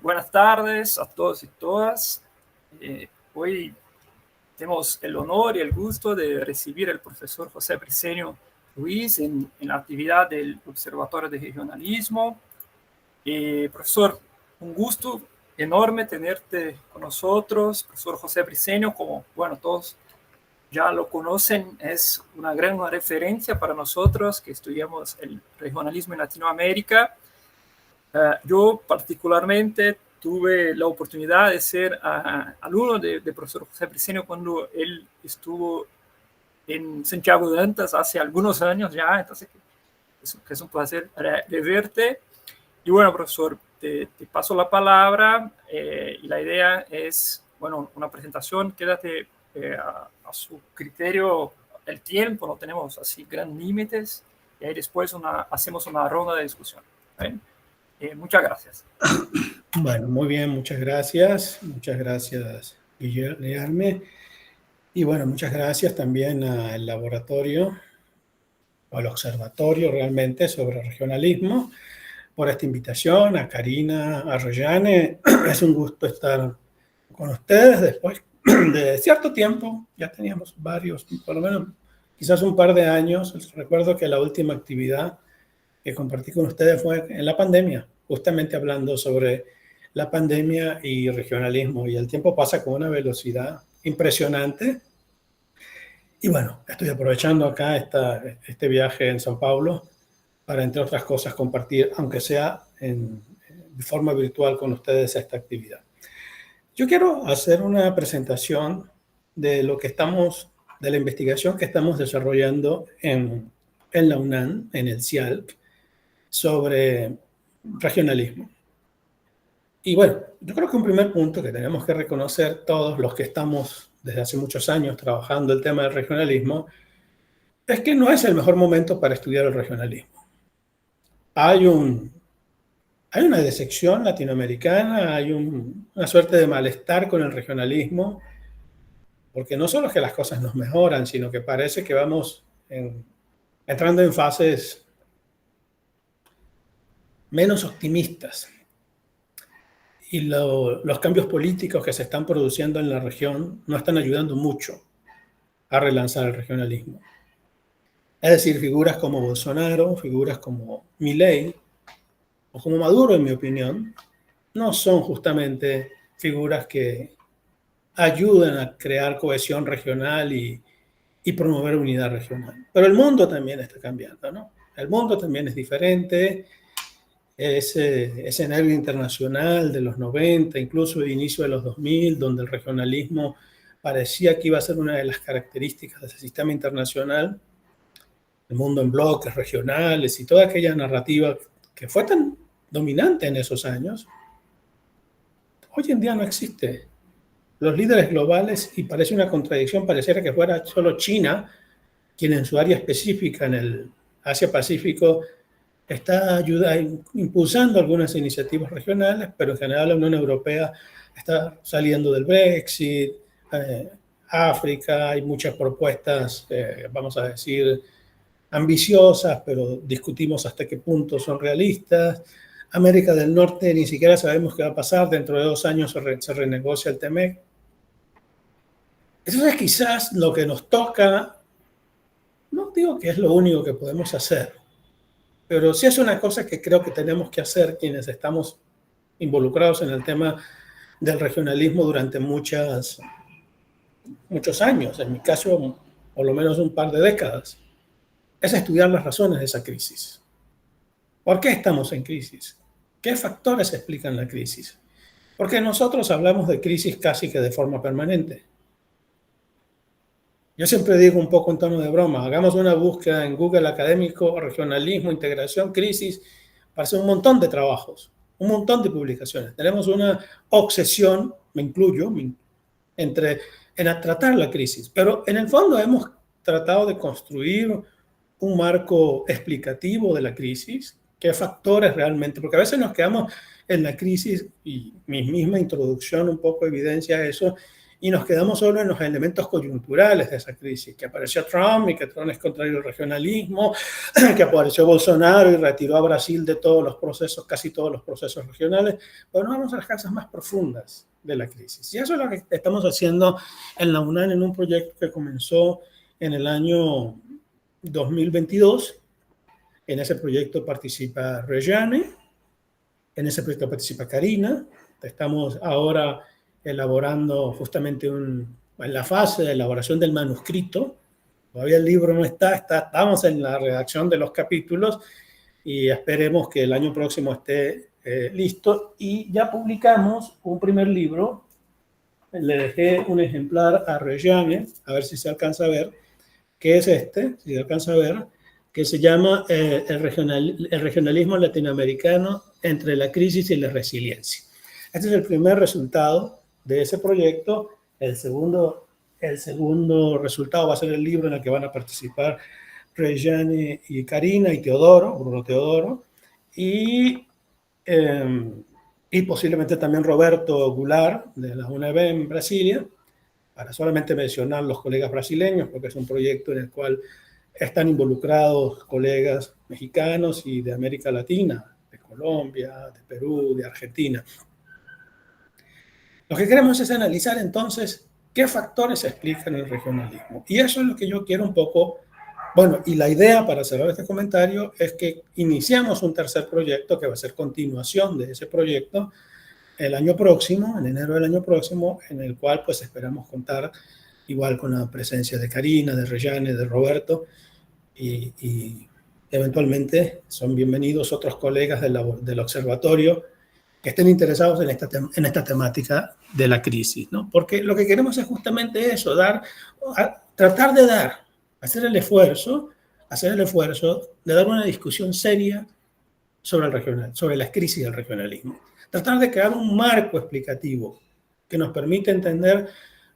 Buenas tardes a todos y todas. Hoy tenemos el honor y el gusto de recibir al profesor José Briceño Ruiz en la actividad del Observatorio de Regionalismo. Profesor, un gusto enorme tenerte con nosotros. Profesor José Briceño, como bueno, todos ya lo conocen, es una gran referencia para nosotros que estudiamos el regionalismo en Latinoamérica. Yo particularmente tuve la oportunidad de ser alumno de profesor José Briceño cuando él estuvo en Santiago de Antas hace algunos años ya, entonces que es un placer de verte. Y bueno, profesor, te paso la palabra y la idea es, bueno, una presentación, quédate a su criterio el tiempo, no tenemos así grandes límites, y ahí después hacemos una ronda de discusión. ¿Bien? Muchas gracias. Bueno, muy bien, muchas gracias. Muchas gracias, Guillermo. Y bueno, muchas gracias también al laboratorio, o al observatorio realmente sobre regionalismo, por esta invitación, a Karina Arroyane. Es un gusto estar con ustedes después de cierto tiempo. Ya teníamos varios, por lo menos quizás un par de años. Recuerdo que la última actividad que compartí con ustedes fue en la pandemia, justamente hablando sobre la pandemia y regionalismo. Y el tiempo pasa con una velocidad impresionante. Y bueno, estoy aprovechando acá este viaje en São Paulo para, entre otras cosas, compartir, aunque sea de forma virtual con ustedes, esta actividad. Yo quiero hacer una presentación de de la investigación que estamos desarrollando en la UNAM, en el CIALC, sobre regionalismo. Y bueno, yo creo que un primer punto que tenemos que reconocer todos los que estamos desde hace muchos años trabajando el tema del regionalismo es que no es el mejor momento para estudiar el regionalismo. Hay una decepción latinoamericana, hay una suerte de malestar con el regionalismo, porque no solo es que las cosas nos mejoran, sino que parece que vamos entrando en fases menos optimistas. Y los cambios políticos que se están produciendo en la región no están ayudando mucho a relanzar el regionalismo. Es decir, figuras como Bolsonaro, figuras como Milei o como Maduro, en mi opinión, no son justamente figuras que ayuden a crear cohesión regional y promover unidad regional. Pero el mundo también está cambiando, ¿no? El mundo también es diferente. Ese escenario internacional de los 90, incluso el inicio de los 2000, donde el regionalismo parecía que iba a ser una de las características de ese sistema internacional, el mundo en bloques regionales y toda aquella narrativa que fue tan dominante en esos años, hoy en día no existe. Los líderes globales, y parece una contradicción, pareciera que fuera solo China quien en su área específica, en el Asia-Pacífico, está impulsando algunas iniciativas regionales, pero en general la Unión Europea está saliendo del Brexit, África, hay muchas propuestas, vamos a decir, ambiciosas, pero discutimos hasta qué punto son realistas. América del Norte ni siquiera sabemos qué va a pasar, dentro de 2 años se renegocia el TEMEC. Entonces quizás lo que nos toca, no digo que es lo único que podemos hacer, pero sí es una cosa que creo que tenemos que hacer quienes estamos involucrados en el tema del regionalismo durante muchos años, en mi caso, por lo menos un par de décadas, es estudiar las razones de esa crisis. ¿Por qué estamos en crisis? ¿Qué factores explican la crisis? Porque nosotros hablamos de crisis casi que de forma permanente. Yo siempre digo un poco en tono de broma, hagamos una búsqueda en Google académico, regionalismo, integración, crisis, aparecen un montón de trabajos, un montón de publicaciones. Tenemos una obsesión, me incluyo, en tratar la crisis, pero en el fondo hemos tratado de construir un marco explicativo de la crisis, qué factores realmente, porque a veces nos quedamos en la crisis, y mi misma introducción un poco evidencia eso, y nos quedamos solo en los elementos coyunturales de esa crisis, que apareció Trump y que Trump es contrario al regionalismo, que apareció Bolsonaro y retiró a Brasil de todos los procesos, casi todos los procesos regionales, pero no vamos a las causas más profundas de la crisis. Y eso es lo que estamos haciendo en la UNAM en un proyecto que comenzó en el año 2022. En ese proyecto participa Rejane, en ese proyecto participa Karina. Estamos ahora elaborando justamente en la fase de elaboración del manuscrito. Todavía el libro no estamos en la redacción de los capítulos y esperemos que el año próximo esté listo. Y ya publicamos un primer libro. Le dejé un ejemplar a Rejane, a ver si se alcanza a ver, que es este, si se alcanza a ver, que se llama el regionalismo latinoamericano entre la crisis y la resiliencia. Este es el primer resultado de ese proyecto. El segundo resultado va a ser el libro en el que van a participar Rejane y Karina y Teodoro, Bruno Teodoro, y posiblemente también Roberto Goulart de la UNB en Brasilia, para solamente mencionar los colegas brasileños, porque es un proyecto en el cual están involucrados colegas mexicanos y de América Latina, de Colombia, de Perú, de Argentina. Lo que queremos es analizar entonces qué factores explican el regionalismo. Y eso es lo que yo quiero un poco, bueno, y la idea para cerrar este comentario es que iniciamos un tercer proyecto que va a ser continuación de ese proyecto el año próximo, en enero del año próximo, en el cual pues esperamos contar igual con la presencia de Karina, de Rejane, de Roberto, y eventualmente son bienvenidos otros colegas del observatorio que estén interesados en esta temática de la crisis, ¿no? Porque lo que queremos es justamente eso, tratar de hacer el esfuerzo de dar una discusión seria sobre las crisis del regionalismo. Tratar de crear un marco explicativo que nos permita entender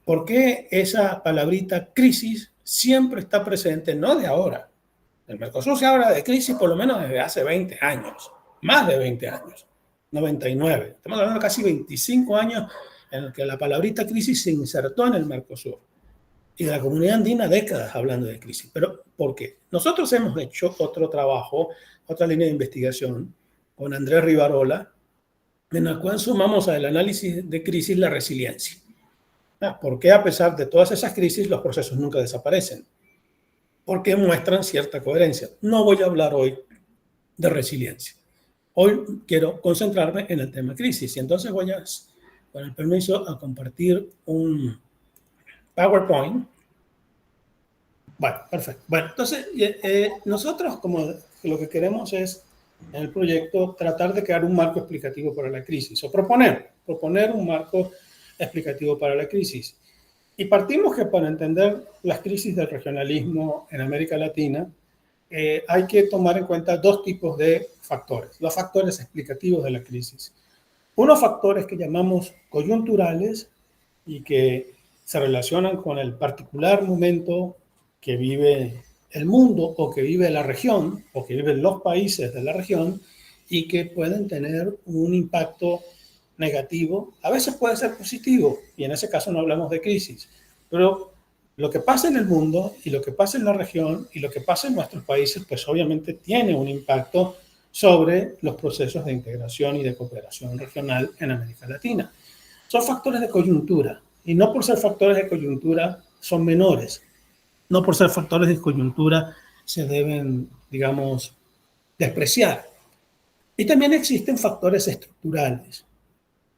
por qué esa palabrita crisis siempre está presente, no de ahora. El Mercosur se habla de crisis por lo menos desde hace 20 años, más de 20 años, 99. Estamos hablando de casi 25 años en el que la palabrita crisis se insertó en el Mercosur. Y de la comunidad andina décadas hablando de crisis. ¿Pero por qué? Nosotros hemos hecho otro trabajo, otra línea de investigación con Andrés Rivarola, en la cual sumamos al análisis de crisis la resiliencia. ¿Por qué a pesar de todas esas crisis los procesos nunca desaparecen? Porque muestran cierta coherencia. No voy a hablar hoy de resiliencia. Hoy quiero concentrarme en el tema crisis y entonces voy a, con el permiso, a compartir un PowerPoint. Bueno, perfecto. Bueno, entonces nosotros como lo que queremos es en el proyecto tratar de crear un marco explicativo para la crisis o proponer un marco explicativo para la crisis. Y partimos que para entender las crisis del regionalismo en América Latina hay que tomar en cuenta dos tipos de factores, los factores explicativos de la crisis. Unos factores que llamamos coyunturales y que se relacionan con el particular momento que vive el mundo o que vive la región o que viven los países de la región y que pueden tener un impacto negativo, a veces puede ser positivo y en ese caso no hablamos de crisis, pero lo que pasa en el mundo y lo que pasa en la región y lo que pasa en nuestros países pues obviamente tiene un impacto sobre los procesos de integración y de cooperación regional en América Latina. Son factores de coyuntura y no por ser factores de coyuntura son menores. No por ser factores de coyuntura se deben, digamos, despreciar. Y también existen factores estructurales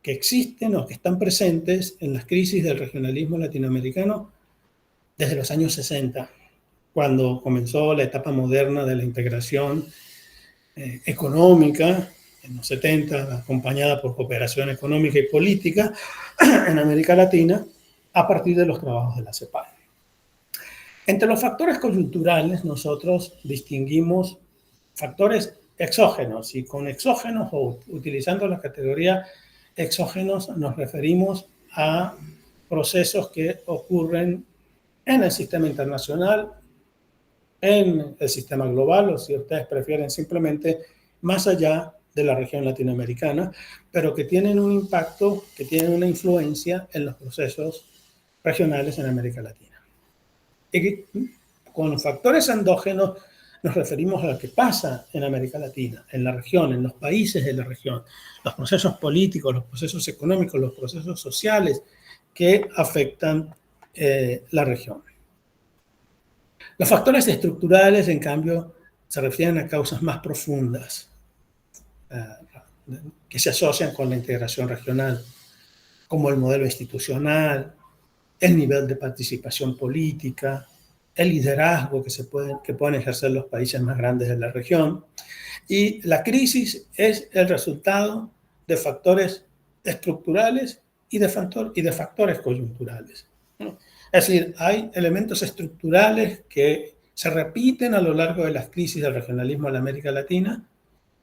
que existen o que están presentes en las crisis del regionalismo latinoamericano desde los años 60, cuando comenzó la etapa moderna de la integración económica, en los 70, acompañada por cooperación económica y política en América Latina, a partir de los trabajos de la CEPAL. Entre los factores coyunturales, nosotros distinguimos factores exógenos, y con exógenos o utilizando la categoría exógenos nos referimos a procesos que ocurren en el sistema internacional, en el sistema global, o si ustedes prefieren simplemente más allá de la región latinoamericana, pero que tienen un impacto, que tienen una influencia en los procesos regionales en América Latina. Y con factores endógenos nos referimos a lo que pasa en América Latina, en la región, en los países de la región, los procesos políticos, los procesos económicos, los procesos sociales que afectan la región. Los factores estructurales, en cambio, se refieren a causas más profundas que se asocian con la integración regional, como el modelo institucional, el nivel de participación política, el liderazgo que pueden ejercer los países más grandes de la región. Y la crisis es el resultado de factores estructurales y de factores coyunturales. Es decir, hay elementos estructurales que se repiten a lo largo de las crisis del regionalismo en América Latina,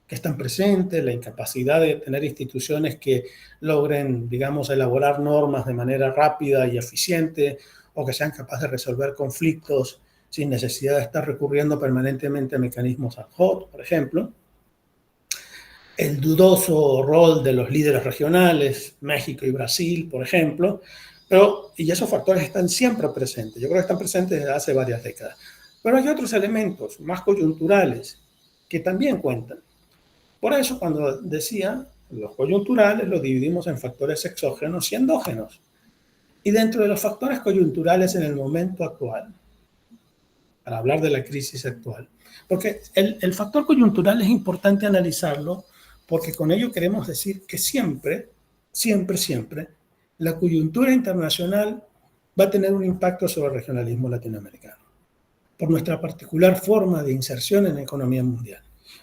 que están presentes, la incapacidad de tener instituciones que logren, digamos, elaborar normas de manera rápida y eficiente, o que sean capaces de resolver conflictos sin necesidad de estar recurriendo permanentemente a mecanismos ad hoc, por ejemplo. El dudoso rol de los líderes regionales, México y Brasil, por ejemplo, y esos factores están siempre presentes. Yo creo que están presentes desde hace varias décadas. Pero hay otros elementos más coyunturales que también cuentan. Por eso, cuando decía, los coyunturales los dividimos en factores exógenos y endógenos. Y dentro de los factores coyunturales en el momento actual, para hablar de la crisis actual, porque el factor coyuntural es importante analizarlo, porque con ello queremos decir que siempre, la coyuntura internacional va a tener un impacto sobre el regionalismo latinoamericano, por nuestra particular forma de inserción en la economía mundial.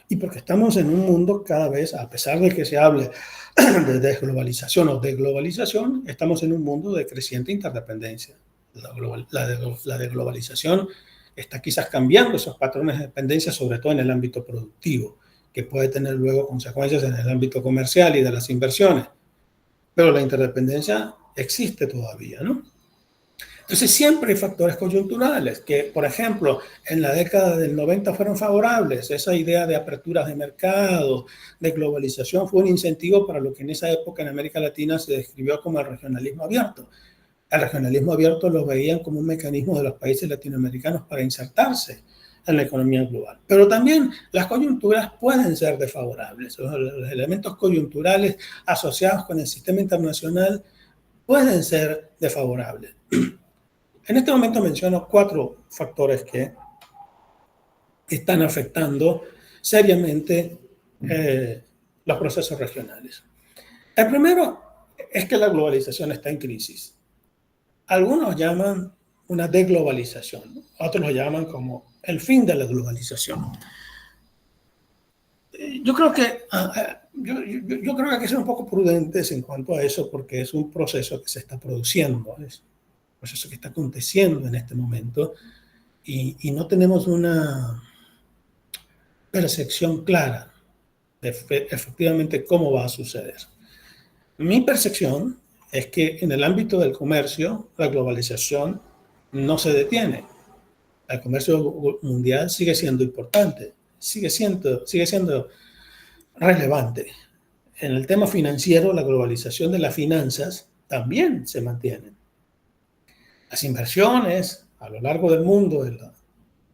Y porque estamos en un mundo cada vez, a pesar de que se hable de desglobalización o de globalización, estamos en un mundo de creciente interdependencia. La desglobalización está quizás cambiando esos patrones de dependencia, sobre todo en el ámbito productivo, que puede tener luego consecuencias en el ámbito comercial y de las inversiones. Pero la interdependencia existe todavía, ¿no? Entonces siempre hay factores coyunturales que, por ejemplo, en la década del 90 fueron favorables. Esa idea de aperturas de mercado, de globalización, fue un incentivo para lo que en esa época en América Latina se describió como el regionalismo abierto. El regionalismo abierto lo veían como un mecanismo de los países latinoamericanos para insertarse en la economía global. Pero también las coyunturas pueden ser desfavorables. Los elementos coyunturales asociados con el sistema internacional pueden ser desfavorables. En este momento menciono 4 factores que están afectando seriamente los procesos regionales. El primero es que la globalización está en crisis. Algunos llaman una deglobalización, otros lo llaman como el fin de la globalización. Yo creo que hay que ser un poco prudentes en cuanto a eso, porque es un proceso que se está produciendo, es un proceso que está aconteciendo en este momento, y no tenemos una percepción clara de efectivamente cómo va a suceder. Mi percepción es que en el ámbito del comercio, la globalización no se detiene. El comercio mundial sigue siendo importante, sigue siendo relevante. En el tema financiero, la globalización de las finanzas también se mantiene. Las inversiones a lo largo del mundo,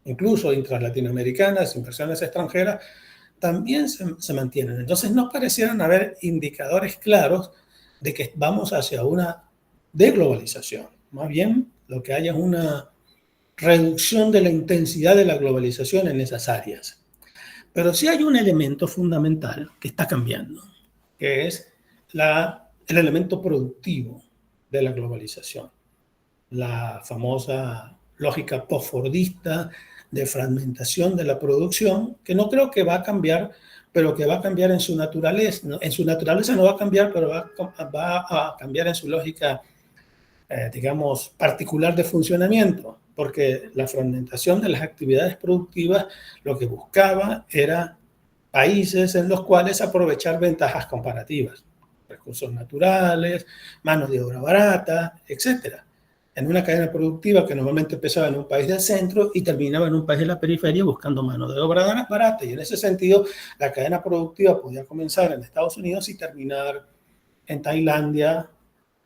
incluso intralatinoamericanas, inversiones extranjeras, también se mantienen. Entonces no parecieran haber indicadores claros de que vamos hacia una deglobalización. Más bien, lo que hay es una reducción de la intensidad de la globalización en esas áreas. Pero sí hay un elemento fundamental que está cambiando, que es el elemento productivo de la globalización. La famosa lógica postfordista de fragmentación de la producción, que no creo que va a cambiar, pero que va a cambiar en su naturaleza. En su naturaleza no va a cambiar, pero va a cambiar en su lógica, digamos, particular de funcionamiento, porque la fragmentación de las actividades productivas lo que buscaba era países en los cuales aprovechar ventajas comparativas, recursos naturales, mano de obra barata, etcétera, en una cadena productiva que normalmente empezaba en un país del centro y terminaba en un país de la periferia buscando mano de obra barata. Y en ese sentido, la cadena productiva podía comenzar en Estados Unidos y terminar en Tailandia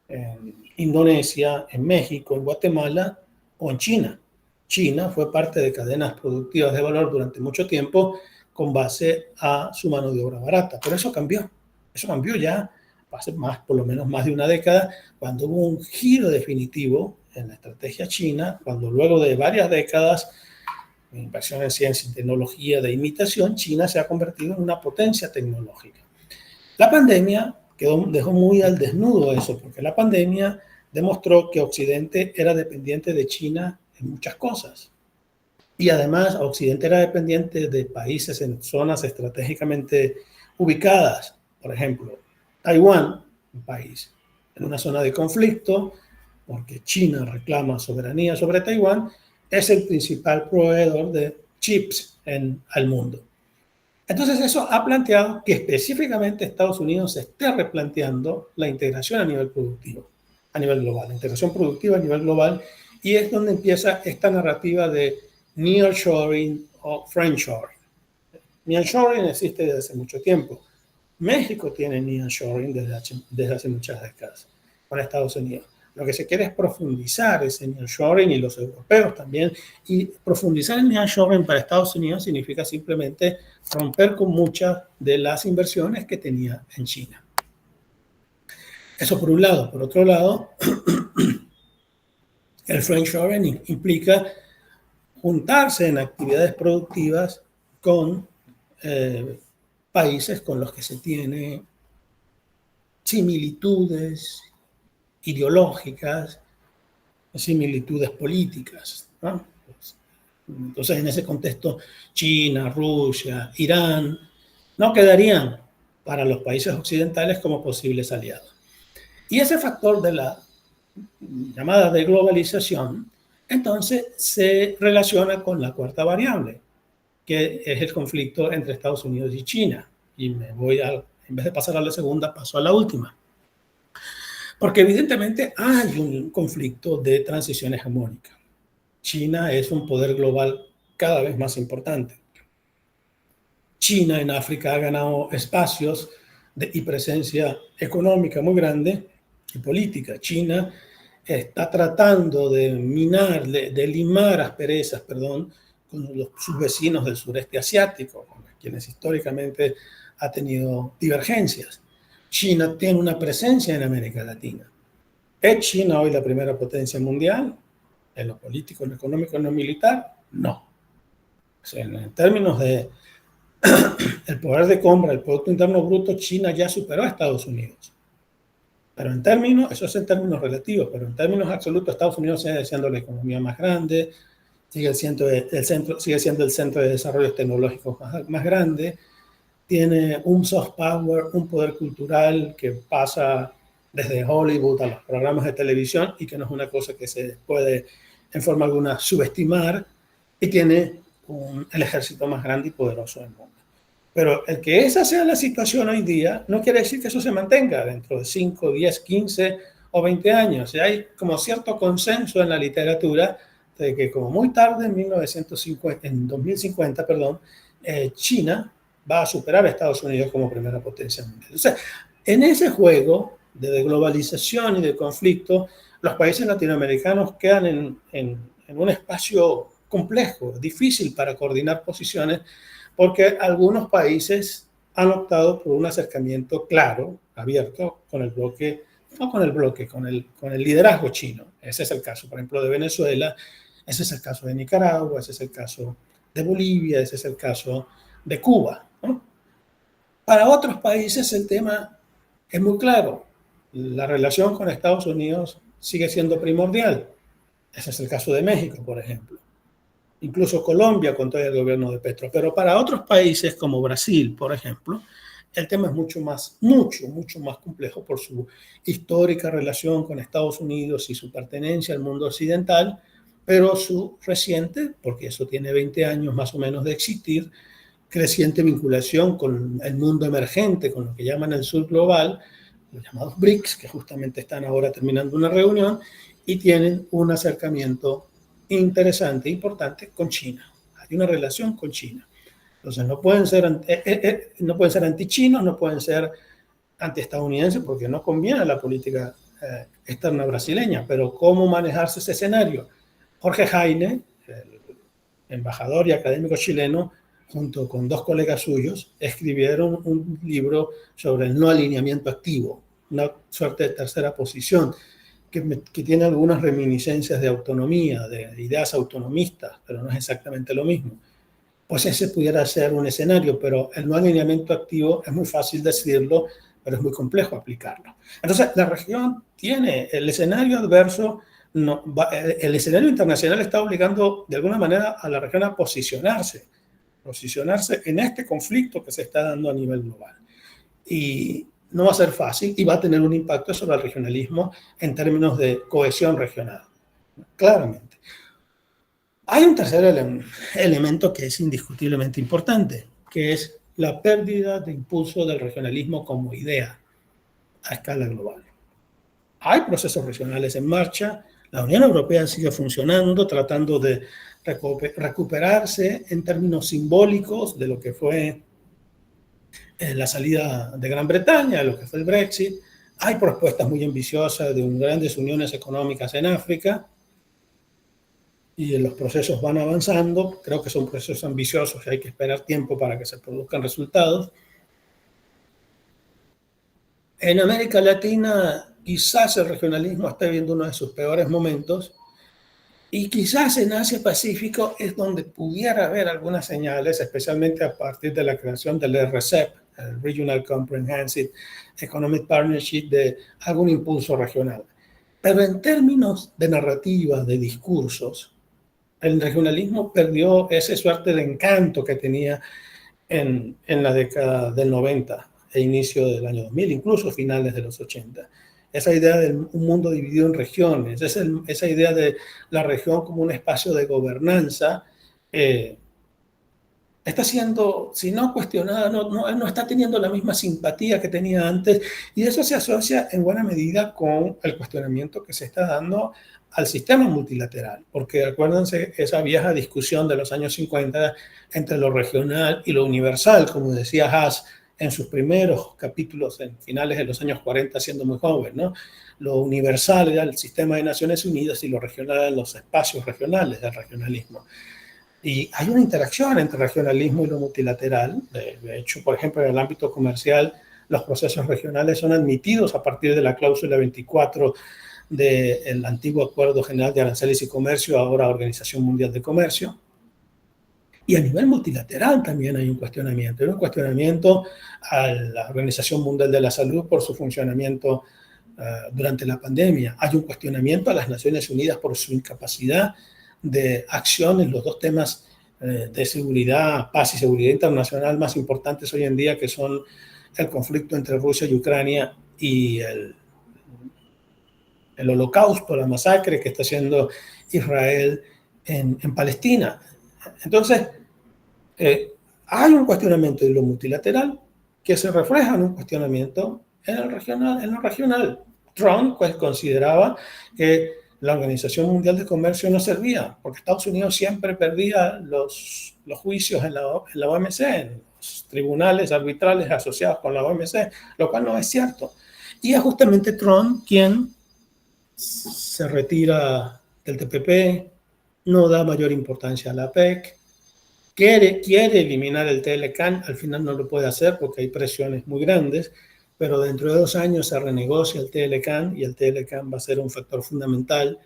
en Indonesia, en México, en Guatemala o en China. China fue parte de cadenas productivas de valor durante mucho tiempo con base a su mano de obra barata. Pero eso cambió. Eso cambió ya hace por lo menos más de una década, cuando hubo un giro definitivo en la estrategia china, cuando luego de varias décadas de inversión en ciencia y tecnología de imitación, China se ha convertido en una potencia tecnológica. La pandemia dejó muy al desnudo eso, porque la pandemia demostró que Occidente era dependiente de China en muchas cosas. Y además Occidente era dependiente de países en zonas estratégicamente ubicadas. Por ejemplo, Taiwán, un país en una zona de conflicto, porque China reclama soberanía sobre Taiwán, es el principal proveedor de chips al mundo. Entonces eso ha planteado que específicamente Estados Unidos se esté replanteando la integración a nivel productivo, a nivel global, la integración productiva a nivel global, y es donde empieza esta narrativa de nearshoring o friendshoring. Nearshoring existe desde hace mucho tiempo. México tiene nearshoring desde hace muchas décadas con Estados Unidos. Lo que se quiere es profundizar ese nearshoring, y los europeos también. Y profundizar el nearshoring para Estados Unidos significa simplemente romper con muchas de las inversiones que tenía en China. Eso por un lado. Por otro lado, el friendshoring implica juntarse en actividades productivas con países con los que se tiene similitudes ideológicas, similitudes políticas, ¿no? Entonces, en ese contexto, China, Rusia, Irán, no quedarían para los países occidentales como posibles aliados. Y ese factor de la llamada de globalización, entonces se relaciona con la cuarta variable, que es el conflicto entre Estados Unidos y China. Y en vez de pasar a la segunda, paso a la última. Porque evidentemente hay un conflicto de transición hegemónica. China es un poder global cada vez más importante. China en África ha ganado espacios y presencia económica muy grande y política. China está tratando de limar asperezas, con sus vecinos del sureste asiático, con quienes históricamente ha tenido divergencias. China tiene una presencia en América Latina. ¿Es China hoy la primera potencia mundial? ¿En lo político, en lo económico, en lo militar? No. O sea, en términos de el poder de compra, el Producto Interno Bruto, China ya superó a Estados Unidos. Pero en términos, eso es en términos relativos, pero en términos absolutos, Estados Unidos sigue siendo la economía más grande, sigue siendo el centro de desarrollo tecnológico más grande, tiene un soft power, un poder cultural que pasa desde Hollywood a los programas de televisión y que no es una cosa que se puede en forma alguna subestimar, y tiene el ejército más grande y poderoso del mundo. Pero el que esa sea la situación hoy día no quiere decir que eso se mantenga dentro de 5, 10, 15 o 20 años. Y hay como cierto consenso en la literatura de que como muy tarde, en 2050, China va a superar a Estados Unidos como primera potencia mundial. O sea, en ese juego de globalización y de conflicto, los países latinoamericanos quedan en un espacio complejo, difícil para coordinar posiciones, porque algunos países han optado por un acercamiento claro, abierto, con el liderazgo chino. Ese es el caso, por ejemplo, de Venezuela, ese es el caso de Nicaragua, ese es el caso de Bolivia, ese es el caso de Cuba, ¿no? Para otros países el tema es muy claro. La relación con Estados Unidos sigue siendo primordial. Ese es el caso de México, por ejemplo. Incluso Colombia con todo el gobierno de Petro. Pero para otros países como Brasil, por ejemplo, el tema es mucho más complejo por su histórica relación con Estados Unidos y su pertenencia al mundo occidental, pero su reciente, porque eso tiene 20 años más o menos de existir, creciente vinculación con el mundo emergente, con lo que llaman el sur global, los llamados BRICS, que justamente están ahora terminando una reunión y tienen un acercamiento interesante, importante con China. Hay una relación con China. Entonces no pueden ser antichinos, no pueden ser antiestadounidenses, porque no conviene a la política externa brasileña, pero ¿cómo manejarse ese escenario? Jorge Jaime, el embajador y académico chileno, junto con dos colegas suyos, escribieron un libro sobre el no alineamiento activo, una suerte de tercera posición, que tiene algunas reminiscencias de autonomía, de ideas autonomistas, pero no es exactamente lo mismo. Pues ese pudiera ser un escenario, pero el no alineamiento activo es muy fácil decirlo, pero es muy complejo aplicarlo. Entonces, la región tiene el escenario adverso, el escenario internacional está obligando de alguna manera a la región a posicionarse en este conflicto que se está dando a nivel global. Y no va a ser fácil y va a tener un impacto sobre el regionalismo en términos de cohesión regional, claramente. Hay un tercer elemento que es indiscutiblemente importante, que es la pérdida de impulso del regionalismo como idea a escala global. Hay procesos regionales en marcha, la Unión Europea sigue funcionando, tratando de recuperarse en términos simbólicos de lo que fue la salida de Gran Bretaña, lo que fue el Brexit. Hay propuestas muy ambiciosas de grandes uniones económicas en África y los procesos van avanzando. Creo que son procesos ambiciosos y hay que esperar tiempo para que se produzcan resultados. En América Latina quizás el regionalismo está viviendo uno de sus peores momentos y quizás en Asia Pacífico es donde pudiera haber algunas señales, especialmente a partir de la creación del RCEP, el Regional Comprehensive Economic Partnership, de algún impulso regional. Pero en términos de narrativa, de discursos, el regionalismo perdió esa suerte de encanto que tenía en la década del 90 e inicio del año 2000, incluso finales de los 80. Esa idea de un mundo dividido en regiones, esa idea de la región como un espacio de gobernanza, está siendo, si no cuestionada, no está teniendo la misma simpatía que tenía antes, y eso se asocia en buena medida con el cuestionamiento que se está dando al sistema multilateral, porque acuérdense esa vieja discusión de los años 50 entre lo regional y lo universal, como decía Haas en sus primeros capítulos en finales de los años 40, siendo muy joven, ¿no? Lo universal era el sistema de Naciones Unidas y lo regional eran los espacios regionales del regionalismo. Y hay una interacción entre regionalismo y lo multilateral. De hecho, por ejemplo, en el ámbito comercial, los procesos regionales son admitidos a partir de la cláusula 24 del antiguo Acuerdo General de Aranceles y Comercio, ahora Organización Mundial de Comercio. Y a nivel multilateral también hay un cuestionamiento. Hay un cuestionamiento a la Organización Mundial de la Salud por su funcionamiento durante la pandemia. Hay un cuestionamiento a las Naciones Unidas por su incapacidad de acción en los dos temas de seguridad, paz y seguridad internacional más importantes hoy en día, que son el conflicto entre Rusia y Ucrania y el holocausto, la masacre que está haciendo Israel en Palestina. Entonces, hay un cuestionamiento de lo multilateral que se refleja en un cuestionamiento en lo regional. Trump pues, consideraba que la Organización Mundial de Comercio no servía, porque Estados Unidos siempre perdía los juicios en la OMC, en los tribunales arbitrales asociados con la OMC, lo cual no es cierto. Y es justamente Trump quien se retira del TPP, no da mayor importancia a la PEC, quiere eliminar el TLCAN, al final no lo puede hacer porque hay presiones muy grandes, pero dentro de 2 años se renegocia el TLCAN y el TLCAN va a ser un factor fundamental,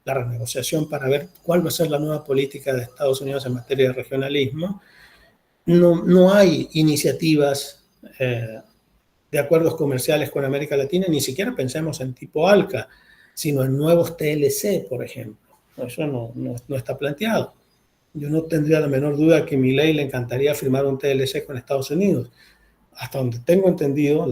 la renegociación para ver cuál va a ser la nueva política de Estados Unidos en materia de regionalismo. No hay iniciativas de acuerdos comerciales con América Latina, ni siquiera pensemos en tipo ALCA, sino en nuevos TLC, por ejemplo. Eso no está planteado. Yo no tendría la menor duda que Milei le encantaría firmar un TLC con Estados Unidos. Hasta donde tengo entendido,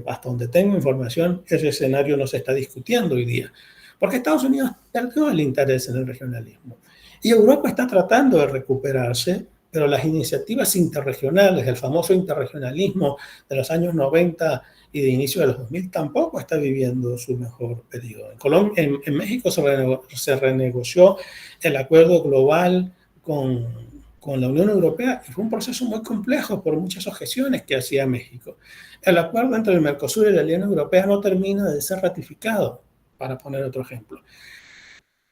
hasta donde tengo información, ese escenario no se está discutiendo hoy día. Porque Estados Unidos perdió el interés en el regionalismo. Y Europa está tratando de recuperarse, pero las iniciativas interregionales, el famoso interregionalismo de los años 90 y de inicio de los 2000, tampoco está viviendo su mejor periodo. En México se renegoció el acuerdo global con la Unión Europea y fue un proceso muy complejo por muchas objeciones que hacía México. El acuerdo entre el Mercosur y la Unión Europea no termina de ser ratificado. para poner otro ejemplo.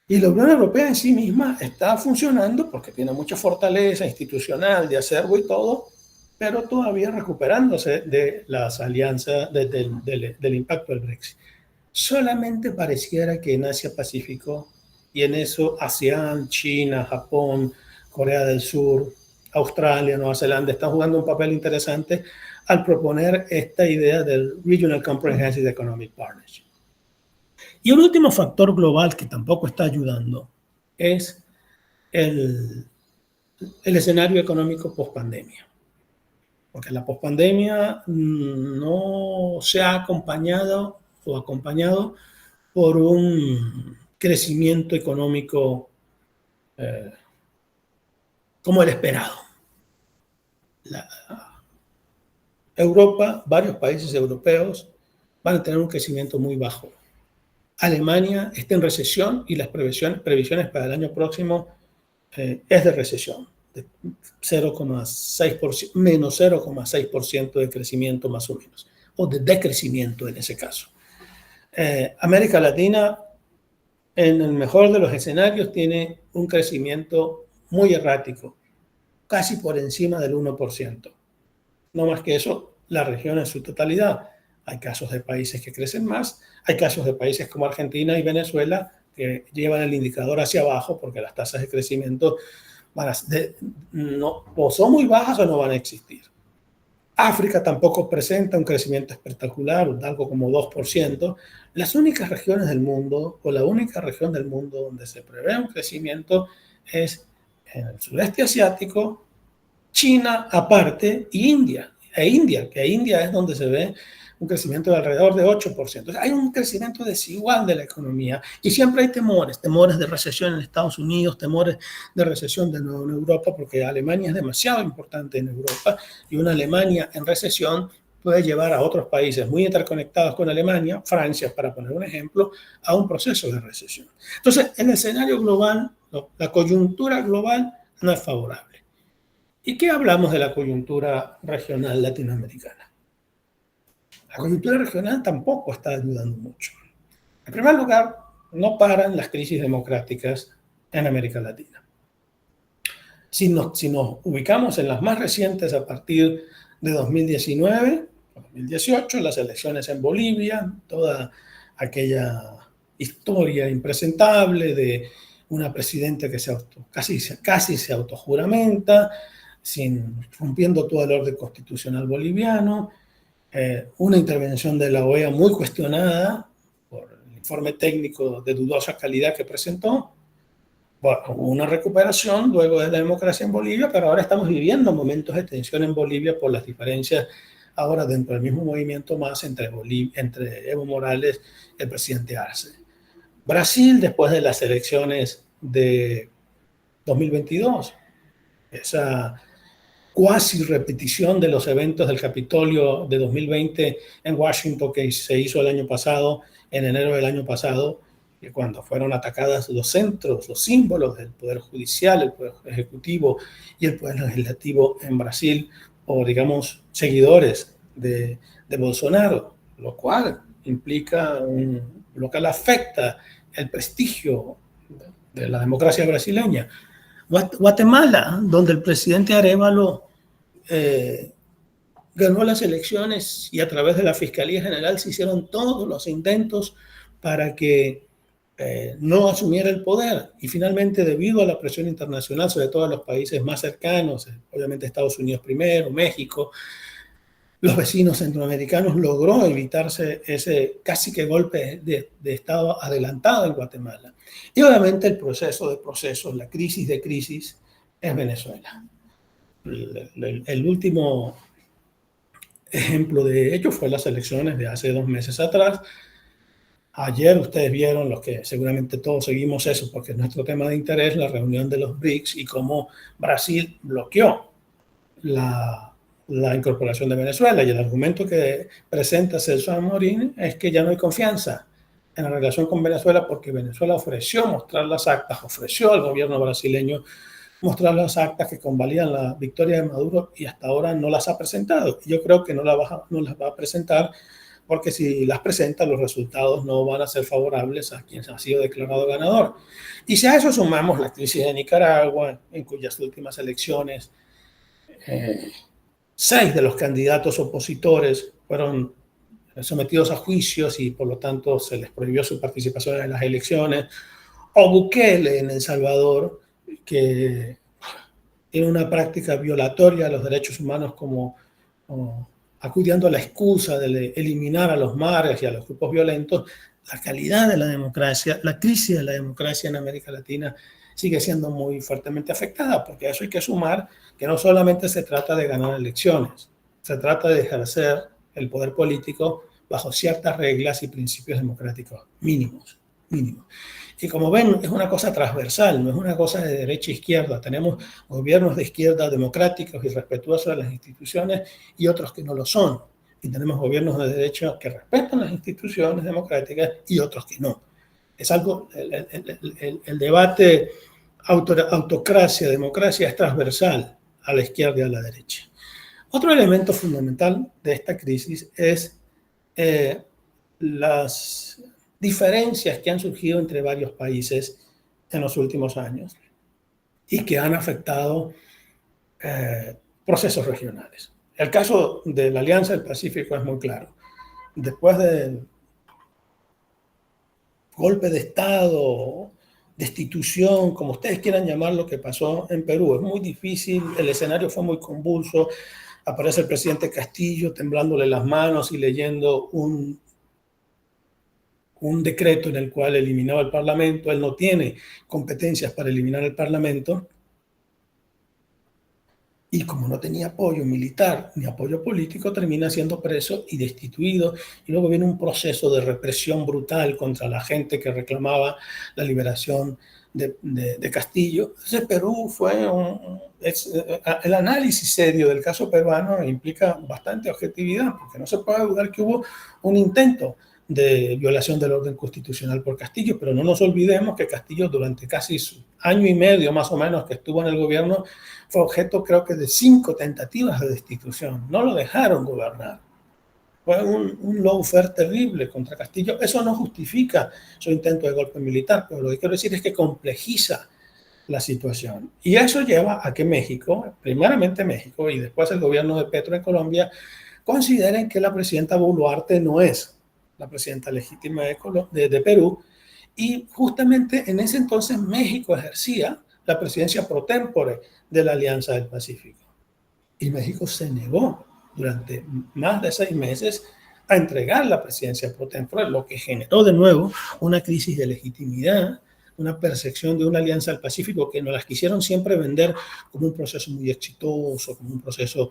Y la Unión Europea en sí misma está funcionando porque tiene mucha fortaleza institucional, de acervo y todo, pero todavía recuperándose de las alianzas, del impacto del Brexit. Solamente pareciera que en Asia-Pacífico, y en eso ASEAN, China, Japón, Corea del Sur, Australia, Nueva Zelanda, están jugando un papel interesante al proponer esta idea del Regional Comprehensive Economic Partnership. Y un último factor global que tampoco está ayudando es el escenario económico post-pandemia. Porque la post-pandemia no se ha acompañado por un crecimiento económico como el esperado. Europa, varios países europeos van a tener un crecimiento muy bajo. Alemania está en recesión y las previsiones para el año próximo es de recesión, de 0,6%, menos 0,6% de crecimiento más o menos, o de decrecimiento en ese caso. América Latina, en el mejor de los escenarios, tiene un crecimiento muy errático, casi por encima del 1%. No más que eso, la región en su totalidad. Hay casos de países que crecen más, hay casos de países como Argentina y Venezuela que llevan el indicador hacia abajo porque las tasas de crecimiento o son muy bajas o no van a existir. África tampoco presenta un crecimiento espectacular, algo como 2%. Las únicas regiones del mundo, o la única región del mundo donde se prevé un crecimiento es en el sudeste asiático, China aparte y India. Que India es donde se ve un crecimiento de alrededor de 8%. Entonces, hay un crecimiento desigual de la economía y siempre hay temores de recesión en Estados Unidos, temores de recesión de nuevo en Europa, porque Alemania es demasiado importante en Europa y una Alemania en recesión puede llevar a otros países muy interconectados con Alemania, Francia, para poner un ejemplo, a un proceso de recesión. Entonces, el escenario global, la coyuntura global no es favorable. ¿Y qué hablamos de la coyuntura regional latinoamericana? La coyuntura regional tampoco está ayudando mucho. En primer lugar, no paran las crisis democráticas en América Latina. Si nos ubicamos en las más recientes a partir de 2019, 2018, las elecciones en Bolivia, toda aquella historia impresentable de una presidenta que casi se autojuramenta, rompiendo todo el orden constitucional boliviano, una intervención de la OEA muy cuestionada por el informe técnico de dudosa calidad que presentó. Bueno, hubo una recuperación luego de la democracia en Bolivia, pero ahora estamos viviendo momentos de tensión en Bolivia por las diferencias ahora dentro del mismo movimiento más entre Evo Morales y el presidente Arce. Brasil, después de las elecciones de 2022, esa cuasi repetición de los eventos del Capitolio de 2020 en Washington que se hizo el año pasado, en enero del año pasado, que cuando fueron atacadas los centros, los símbolos del Poder Judicial, el Poder Ejecutivo y el Poder Legislativo en Brasil, o digamos, seguidores de Bolsonaro, lo cual afecta el prestigio de la democracia brasileña. Guatemala, donde el presidente Arévalo ganó las elecciones y a través de la Fiscalía General se hicieron todos los intentos para que no asumiera el poder. Y finalmente, debido a la presión internacional, sobre todo a los países más cercanos, obviamente Estados Unidos primero, México, los vecinos centroamericanos, logró evitarse ese casi que golpe de Estado adelantado en Guatemala. Y obviamente el proceso de procesos, la crisis de crisis, es Venezuela. El último ejemplo de ello fue las elecciones de hace 2 meses atrás. Ayer ustedes vieron, los que seguramente todos seguimos eso, porque es nuestro tema de interés, la reunión de los BRICS y cómo Brasil bloqueó la incorporación de Venezuela. Y el argumento que presenta Celso Amorín es que ya no hay confianza en la relación con Venezuela porque Venezuela ofreció mostrar las actas, ofreció al gobierno brasileño mostrar las actas que convalidan la victoria de Maduro y hasta ahora no las ha presentado. Yo creo que no las va a presentar porque si las presenta los resultados no van a ser favorables a quien ha sido declarado ganador. Y si a eso sumamos la crisis de Nicaragua, en cuyas últimas elecciones 6 de los candidatos opositores fueron sometidos a juicios y por lo tanto se les prohibió su participación en las elecciones, o Bukele en El Salvador, que tiene una práctica violatoria de los derechos humanos como acudiendo a la excusa de eliminar a los maras y a los grupos violentos. La calidad de la democracia, la crisis de la democracia en América Latina sigue siendo muy fuertemente afectada, porque a eso hay que sumar que no solamente se trata de ganar elecciones, se trata de ejercer el poder político bajo ciertas reglas y principios democráticos mínimos. Y como ven, es una cosa transversal, no es una cosa de derecha e izquierda. Tenemos gobiernos de izquierda democráticos y respetuosos de las instituciones y otros que no lo son. Y tenemos gobiernos de derecha que respetan las instituciones democráticas y otros que no. Es algo, el debate autocracia, democracia es transversal a la izquierda y a la derecha. Otro elemento fundamental de esta crisis es las diferencias que han surgido entre varios países en los últimos años y que han afectado procesos regionales. El caso de la Alianza del Pacífico es muy claro. Después del golpe de Estado, destitución, como ustedes quieran llamar lo que pasó en Perú, es muy difícil, el escenario fue muy convulso, aparece el presidente Castillo temblándole las manos y leyendo un decreto en el cual eliminaba el Parlamento. Él no tiene competencias para eliminar el Parlamento. Y como no tenía apoyo militar ni apoyo político, termina siendo preso y destituido. Y luego viene un proceso de represión brutal contra la gente que reclamaba la liberación de Castillo. Entonces Perú fue el análisis serio del caso peruano implica bastante objetividad, porque no se puede dudar que hubo un intento de violación del orden constitucional por Castillo, pero no nos olvidemos que Castillo durante casi año y medio más o menos que estuvo en el gobierno fue objeto creo que de 5 tentativas de destitución, no lo dejaron gobernar. Fue un lawfare terrible contra Castillo. Eso no justifica su intento de golpe militar, pero lo que quiero decir es que complejiza la situación. Y eso lleva a que México, primeramente México y después el gobierno de Petro en Colombia, consideren que la presidenta Boluarte no es la presidenta legítima de Perú, y justamente en ese entonces México ejercía la presidencia pro tempore de la Alianza del Pacífico. Y México se negó durante más de 6 meses a entregar la presidencia pro tempore, lo que generó de nuevo una crisis de legitimidad, una percepción de una alianza del Pacífico que nos las quisieron siempre vender como un proceso muy exitoso, como un proceso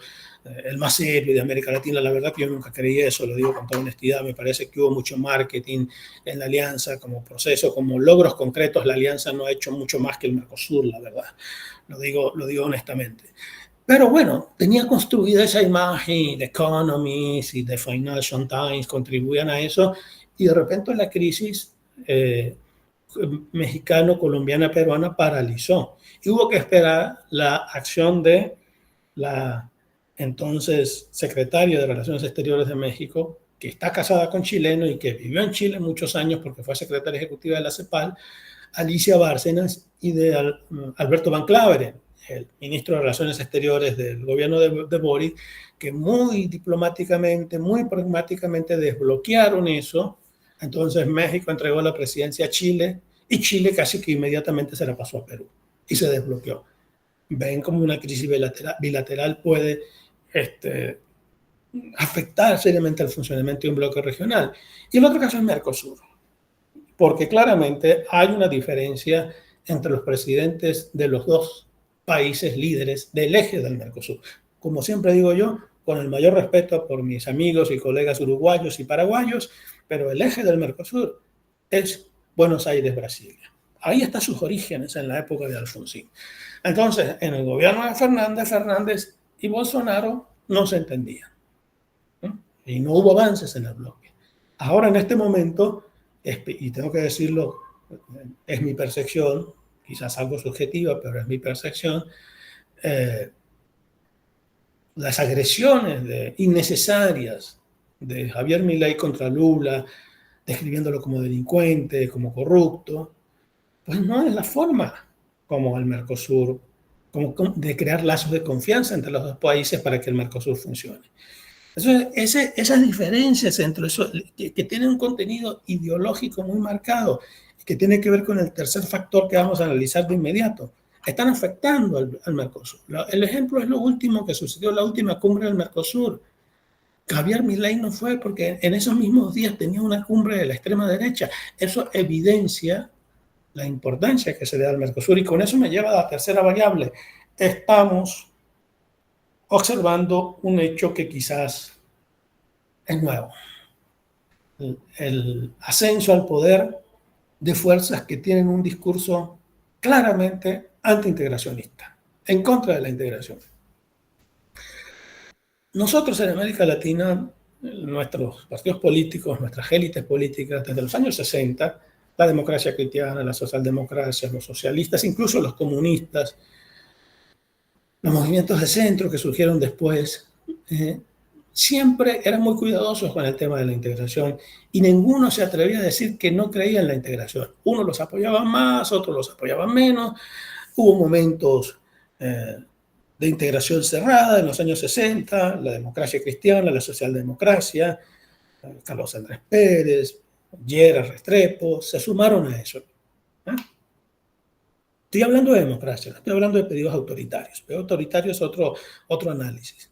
el más serio de América Latina. La verdad que yo nunca creí eso, lo digo con toda honestidad. Me parece que hubo mucho marketing en la alianza como proceso, como logros concretos. La alianza no ha hecho mucho más que el Mercosur, la verdad. Lo digo honestamente. Pero bueno, tenía construida esa imagen, The Economist y The Financial Times contribuían a eso, y de repente la crisis mexicano, colombiana, peruana paralizó. Y hubo que esperar la acción de la entonces secretaria de Relaciones Exteriores de México, que está casada con chileno y que vivió en Chile muchos años porque fue secretaria ejecutiva de la CEPAL, Alicia Bárcenas, y de Alberto Van Claveren, el ministro de Relaciones Exteriores del gobierno de Boric, que muy diplomáticamente, muy pragmáticamente desbloquearon eso. Entonces México entregó la presidencia a Chile y Chile casi que inmediatamente se la pasó a Perú y se desbloqueó. Ven como una crisis bilateral puede afectar seriamente el funcionamiento de un bloque regional. Y el otro caso es Mercosur, porque claramente hay una diferencia entre los presidentes de los dos países líderes del eje del Mercosur. Como siempre digo yo, con el mayor respeto por mis amigos y colegas uruguayos y paraguayos, pero el eje del Mercosur es Buenos Aires, Brasilia. Ahí están sus orígenes en la época de Alfonsín. Entonces, en el gobierno de Fernández y Bolsonaro no se entendían, ¿no? Y no hubo avances en el bloque. Ahora, en este momento, y tengo que decirlo, es mi percepción, quizás algo subjetiva, pero es mi percepción, las agresiones innecesarias de Javier Milei contra Lula, describiéndolo como delincuente, como corrupto, pues no es la forma como el Mercosur, como de crear lazos de confianza entre los dos países para que el Mercosur funcione. Entonces, esas diferencias entre eso, que tienen un contenido ideológico muy marcado, que tiene que ver con el tercer factor que vamos a analizar de inmediato, están afectando al Mercosur. El ejemplo es lo último que sucedió en la última cumbre del Mercosur. Javier Milei no fue porque en esos mismos días tenía una cumbre de la extrema derecha. Eso evidencia la importancia que se le da al Mercosur, y con eso me lleva a la tercera variable. Estamos observando un hecho que quizás es nuevo. El ascenso al poder de fuerzas que tienen un discurso claramente antiintegracionista, en contra de la integración. Nosotros en América Latina, nuestros partidos políticos, nuestras élites políticas, desde los años 60, la democracia cristiana, la socialdemocracia, los socialistas, incluso los comunistas, los movimientos de centro que surgieron después, siempre eran muy cuidadosos con el tema de la integración, y ninguno se atrevía a decir que no creía en la integración. Unos los apoyaban más, otros los apoyaban menos. Hubo momentos de integración cerrada en los años 60, la democracia cristiana, la socialdemocracia, Carlos Andrés Pérez, Lleras Restrepo, se sumaron a eso. Estoy hablando de democracia, no estoy hablando de pedidos autoritarios. Pedidos autoritarios es otro análisis.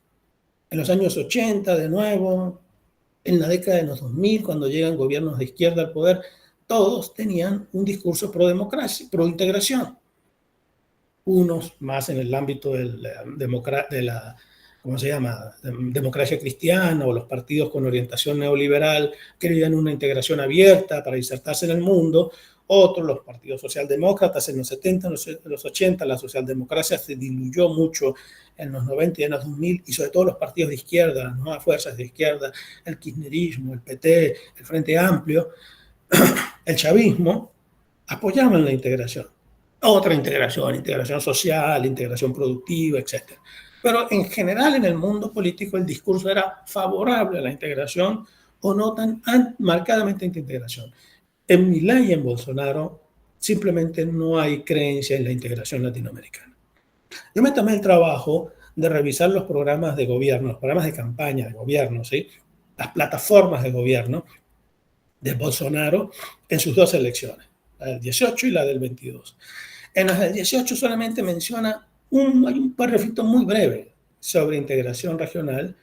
En los años 80, de nuevo, en la década de los 2000, cuando llegan gobiernos de izquierda al poder, todos tenían un discurso pro-democracia, pro-integración. Unos más en el ámbito de la ¿cómo se llama?, democracia cristiana, o los partidos con orientación neoliberal querían una integración abierta para insertarse en el mundo. Otros, los partidos socialdemócratas, en los 70, en los 80, la socialdemocracia se diluyó mucho en los 90 y en los 2000, y sobre todo los partidos de izquierda, las nuevas fuerzas de izquierda, el kirchnerismo, el PT, el Frente Amplio, el chavismo, apoyaban la integración. Otra integración social, integración productiva, etc. Pero en general en el mundo político el discurso era favorable a la integración, o no tan marcadamente anti-integración. En Milei y en Bolsonaro simplemente no hay creencia en la integración latinoamericana. Yo me tomé el trabajo de revisar los programas de gobierno, los programas de campaña de gobierno, ¿sí?, las plataformas de gobierno de Bolsonaro en sus dos elecciones, la del 18 y la del 22. En las del 18 solamente menciona hay un párrafo muy breve sobre integración regional,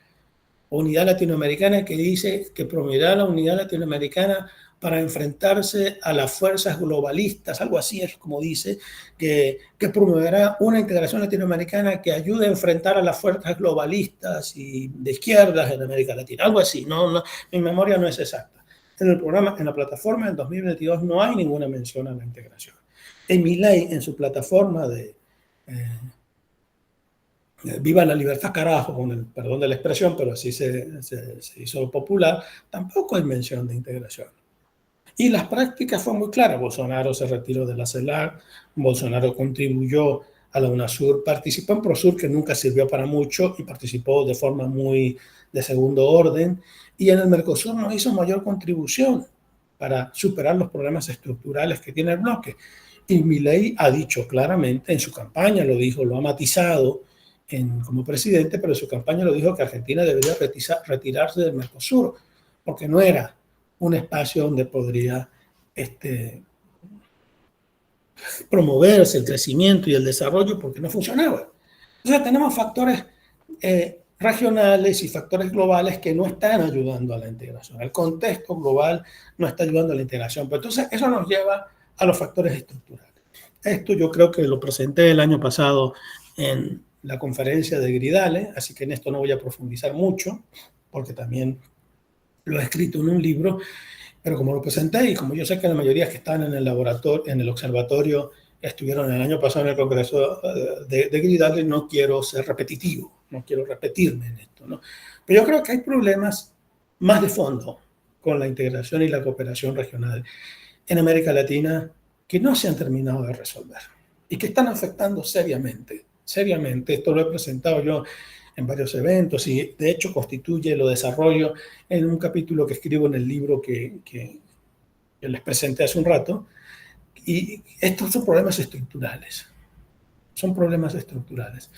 unidad latinoamericana, que dice que promoverá la unidad latinoamericana para enfrentarse a las fuerzas globalistas, algo así es como dice, que promoverá una integración latinoamericana que ayude a enfrentar a las fuerzas globalistas y de izquierdas en América Latina, algo así. No, mi memoria no es exacta. En el programa, en la plataforma del 2022 no hay ninguna mención a la integración. En Milei, en su plataforma de Viva la libertad, carajo, con el perdón de la expresión, pero así se hizo popular, tampoco hay mención de integración. Y las prácticas fueron muy claras. Bolsonaro se retiró de la CELAC, Bolsonaro contribuyó a la UNASUR, participó en PROSUR, que nunca sirvió para mucho, y participó de forma muy de segundo orden, y en el Mercosur no hizo mayor contribución para superar los problemas estructurales que tiene el bloque. Y Milei ha dicho claramente en su campaña, lo dijo, lo ha matizado como presidente, pero en su campaña lo dijo, que Argentina debería retirarse del Mercosur, porque no era un espacio donde podría promoverse el crecimiento y el desarrollo, porque no funcionaba. Entonces tenemos factores regionales y factores globales que no están ayudando a la integración. El contexto global no está ayudando a la integración. Pero entonces eso nos lleva a los factores estructurales. Esto yo creo que lo presenté el año pasado en la conferencia de Gridale, así que en esto no voy a profundizar mucho, porque también lo he escrito en un libro, pero como lo presenté, y como yo sé que la mayoría que están en el laboratorio, en el observatorio, estuvieron el año pasado en el congreso de Gridale, no quiero ser repetitivo, no quiero repetirme en esto, ¿no? Pero yo creo que hay problemas más de fondo con la integración y la cooperación regional en América Latina que no se han terminado de resolver y que están afectando seriamente. Esto lo he presentado yo en varios eventos y de hecho constituye, lo desarrollo en un capítulo que escribo en el libro que les presenté hace un rato. Y estos son problemas estructurales. Son problemas estructurales.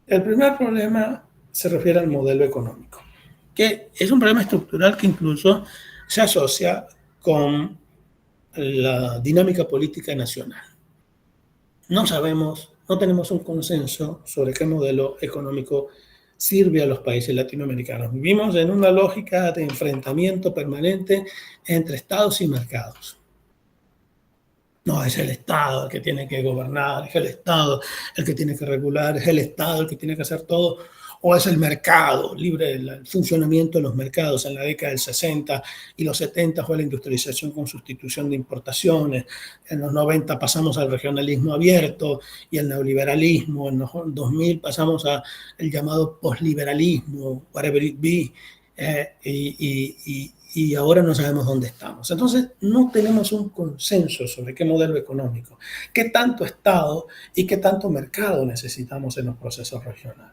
El primer problema se refiere al modelo económico, que es un problema estructural que incluso se asocia con la dinámica política nacional. No sabemos, no tenemos un consenso sobre qué modelo económico sirve a los países latinoamericanos. Vivimos en una lógica de enfrentamiento permanente entre estados y mercados. No, es el Estado el que tiene que gobernar, es el Estado el que tiene que regular, es el Estado el que tiene que hacer todo, o es el mercado, libre el funcionamiento de los mercados. En la década del 60 y los 70 fue la industrialización con sustitución de importaciones, en los 90 pasamos al regionalismo abierto y el neoliberalismo, en los 2000 pasamos al llamado posliberalismo, whatever it be, y ahora no sabemos dónde estamos. Entonces, no tenemos un consenso sobre qué modelo económico, qué tanto Estado y qué tanto mercado necesitamos en los procesos regionales.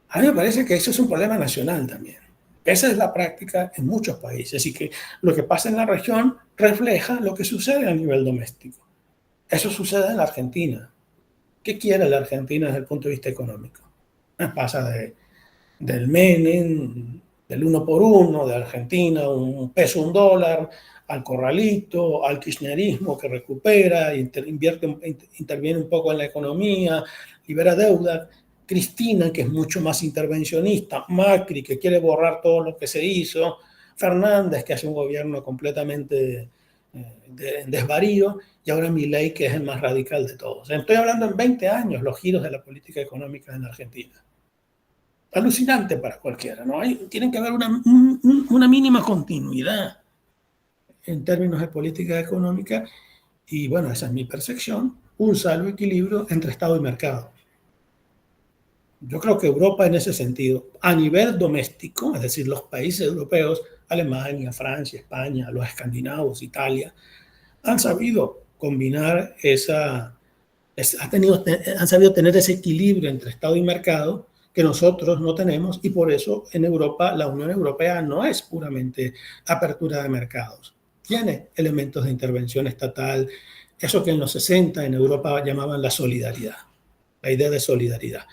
A mí me parece que eso es un problema nacional también. Esa es la práctica en muchos países y que lo que pasa en la región refleja lo que sucede a nivel doméstico. Eso sucede en la Argentina. ¿Qué quiere la Argentina desde el punto de vista económico? Pasa del Menem, del 1 por 1, de Argentina, un peso, un dólar, al corralito, al kirchnerismo que recupera, interviene un poco en la economía, libera deuda. Cristina, que es mucho más intervencionista, Macri, que quiere borrar todo lo que se hizo, Fernández, que hace un gobierno completamente en desvarío, y ahora Milei, que es el más radical de todos. Estoy hablando en 20 años los giros de la política económica en Argentina. Alucinante para cualquiera, ¿no? Tiene que haber una mínima continuidad en términos de política económica y, bueno, esa es mi percepción, un salvo equilibrio entre Estado y mercado. Yo creo que Europa en ese sentido, a nivel doméstico, es decir, los países europeos, Alemania, Francia, España, los escandinavos, Italia, han sabido combinar han sabido tener ese equilibrio entre Estado y mercado que nosotros no tenemos, y por eso en Europa la Unión Europea no es puramente apertura de mercados. Tiene elementos de intervención estatal, eso que en los 60 en Europa llamaban la solidaridad, la idea de solidaridad.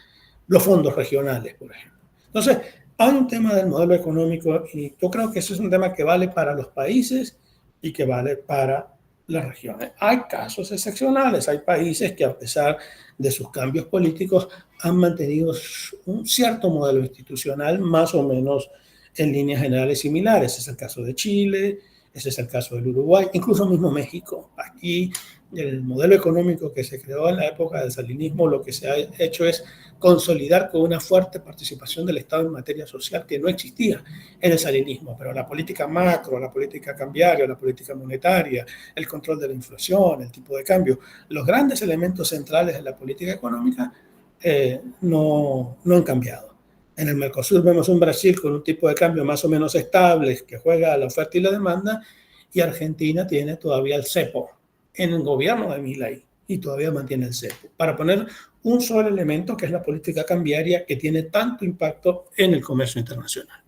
Los fondos regionales, por ejemplo. Entonces, hay un tema del modelo económico y yo creo que eso es un tema que vale para los países y que vale para las regiones. Hay casos excepcionales, hay países que a pesar de sus cambios políticos han mantenido un cierto modelo institucional más o menos en líneas generales similares. Ese es el caso de Chile, ese es el caso del Uruguay, incluso mismo México. Aquí el modelo económico que se creó en la época del salinismo lo que se ha hecho es consolidar con una fuerte participación del Estado en materia social que no existía en el salinismo, pero la política macro, la política cambiaria, la política monetaria, el control de la inflación, el tipo de cambio, los grandes elementos centrales de la política económica no han cambiado. En el Mercosur vemos un Brasil con un tipo de cambio más o menos estable que juega a la oferta y la demanda, y Argentina tiene todavía el cepo en el gobierno de Milei y todavía mantiene el cepo, para poner un solo elemento que es la política cambiaria que tiene tanto impacto en el comercio internacional.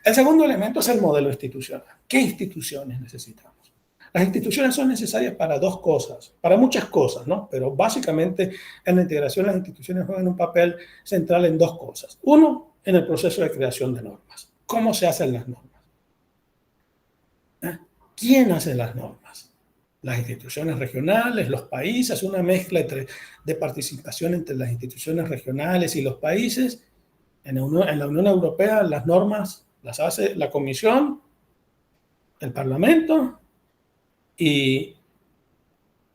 El segundo elemento es el modelo institucional. ¿Qué instituciones necesitamos? Las instituciones son necesarias para dos cosas, para muchas cosas, ¿no? Pero básicamente en la integración las instituciones juegan un papel central en dos cosas. Uno, en el proceso de creación de normas. ¿Cómo se hacen las normas? ¿Quién hace las normas? Las instituciones regionales, los países, una mezcla de participación entre las instituciones regionales y los países. En la Unión Europea las normas las hace la Comisión, el Parlamento y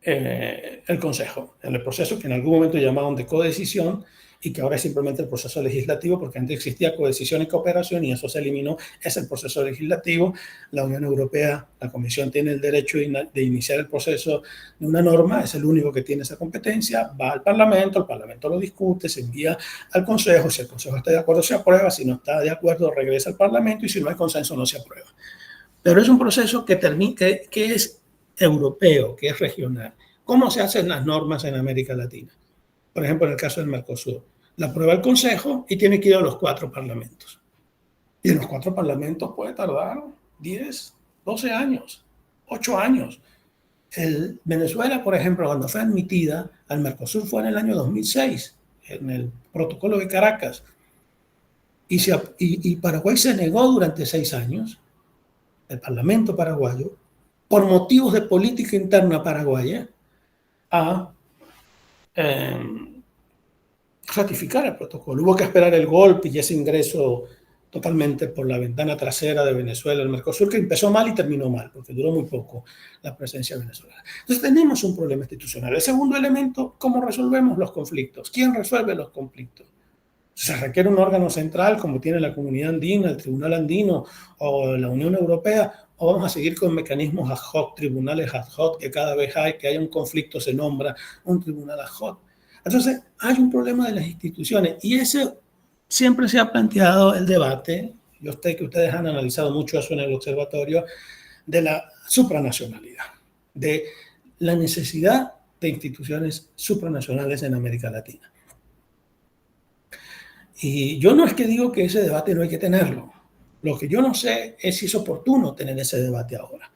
el Consejo, en el proceso que en algún momento llamaban de codecisión y que ahora es simplemente el proceso legislativo, porque antes existía codecisión y cooperación y eso se eliminó, es el proceso legislativo. La Unión Europea, la Comisión tiene el derecho de iniciar el proceso de una norma, es el único que tiene esa competencia, va al Parlamento, el Parlamento lo discute, se envía al Consejo, si el Consejo está de acuerdo se aprueba, si no está de acuerdo regresa al Parlamento y si no hay consenso no se aprueba. Pero es un proceso que es europeo, que es regional. ¿Cómo se hacen las normas en América Latina? Por ejemplo, en el caso del Mercosur. la aprueba el Consejo y tiene que ir a los 4 parlamentos. Y en los 4 parlamentos puede tardar 10, 12 años, 8 años. Venezuela, por ejemplo, cuando fue admitida al Mercosur fue en el año 2006, en el protocolo de Caracas. Y Paraguay se negó durante 6 años, el Parlamento paraguayo, por motivos de política interna paraguaya, a ratificar el protocolo. Hubo que esperar el golpe y ese ingreso totalmente por la ventana trasera de Venezuela al Mercosur, que empezó mal y terminó mal, porque duró muy poco la presencia venezolana. Entonces tenemos un problema institucional. El segundo elemento, ¿cómo resolvemos los conflictos? ¿Quién resuelve los conflictos? Se requiere un órgano central como tiene la Comunidad Andina, el Tribunal Andino o la Unión Europea, o vamos a seguir con mecanismos ad hoc, tribunales ad hoc, que cada vez que haya un conflicto se nombra un tribunal ad hoc. Entonces hay un problema de las instituciones y ese siempre se ha planteado el debate, yo sé que ustedes han analizado mucho eso en el observatorio, de la supranacionalidad, de la necesidad de instituciones supranacionales en América Latina. Y yo no es que digo que ese debate no hay que tenerlo. Lo que yo no sé es si es oportuno tener ese debate ahora.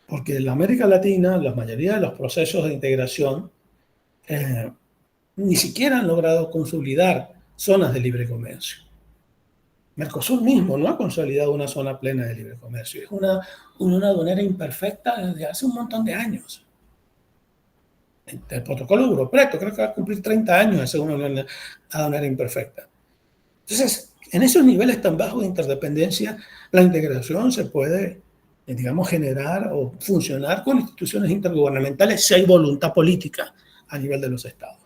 Porque en la América Latina, la mayoría de los procesos de integración ni siquiera han logrado consolidar zonas de libre comercio. Mercosur mismo no ha consolidado una zona plena de libre comercio. Es una aduanera imperfecta desde hace un montón de años. El protocolo Europreto creo que va a cumplir 30 años de ser una aduanera imperfecta. Entonces, en esos niveles tan bajos de interdependencia, la integración se puede, digamos, generar o funcionar con instituciones intergubernamentales si hay voluntad política a nivel de los estados.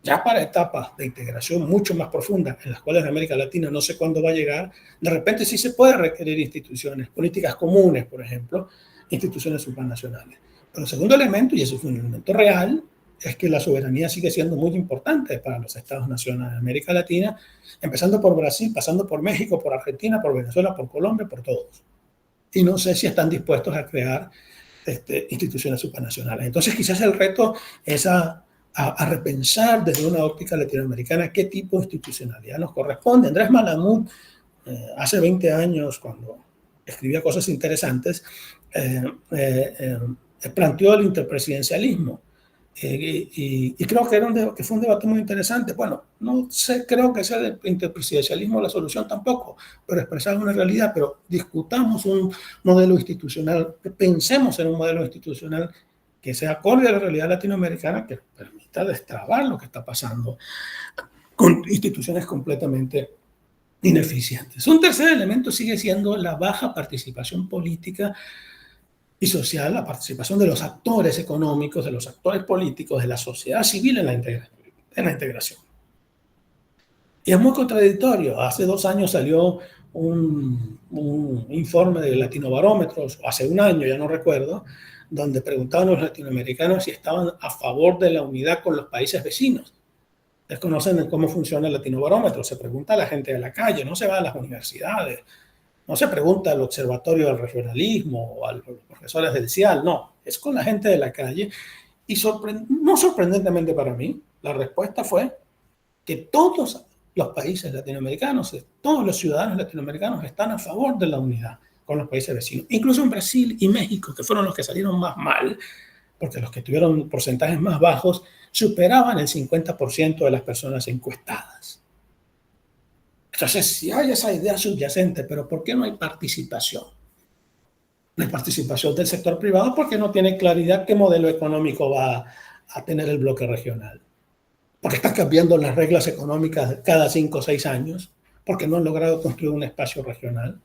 Ya para etapas de integración mucho más profundas, en las cuales en América Latina no sé cuándo va a llegar, de repente sí se puede requerir instituciones, políticas comunes, por ejemplo, instituciones supranacionales. Pero el segundo elemento, y eso es un elemento real, es que la soberanía sigue siendo muy importante para los estados nacionales de América Latina, empezando por Brasil, pasando por México, por Argentina, por Venezuela, por Colombia, por todos. Y no sé si están dispuestos a crear instituciones supranacionales. Entonces quizás el reto es a repensar desde una óptica latinoamericana qué tipo de institucionalidad nos corresponde. Andrés Malamud, hace 20 años, cuando escribía cosas interesantes, planteó el interpresidencialismo. Y creo que fue un debate muy interesante. Bueno, no sé, creo que sea el interpresidencialismo la solución tampoco, pero expresar una realidad, pero discutamos un modelo institucional, pensemos en un modelo institucional que sea acorde a la realidad latinoamericana, que permita destrabar lo que está pasando con instituciones completamente ineficientes. Un tercer elemento sigue siendo la baja participación política y social, la participación de los actores económicos, de los actores políticos, de la sociedad civil en la integración. Y es muy contradictorio. Hace 2 años salió un informe de Latinobarómetros, o hace 1 año, ya no recuerdo, donde preguntaban a los latinoamericanos si estaban a favor de la unidad con los países vecinos. Desconocen cómo funciona el Latinobarómetro, se pregunta a la gente de la calle, no se va a las universidades, no se pregunta al Observatorio del Regionalismo o a los profesores del CIAL, no, es con la gente de la calle. Y no sorprendentemente para mí, la respuesta fue que todos los países latinoamericanos, todos los ciudadanos latinoamericanos están a favor de la unidad con los países vecinos. Incluso en Brasil y México, que fueron los que salieron más mal, porque los que tuvieron porcentajes más bajos superaban el 50% de las personas encuestadas. Entonces, si hay esa idea subyacente, pero ¿por qué no hay participación? No hay participación del sector privado porque no tiene claridad qué modelo económico va a tener el bloque regional. Porque están cambiando las reglas económicas cada 5 o 6 años, porque no han logrado construir un espacio regional.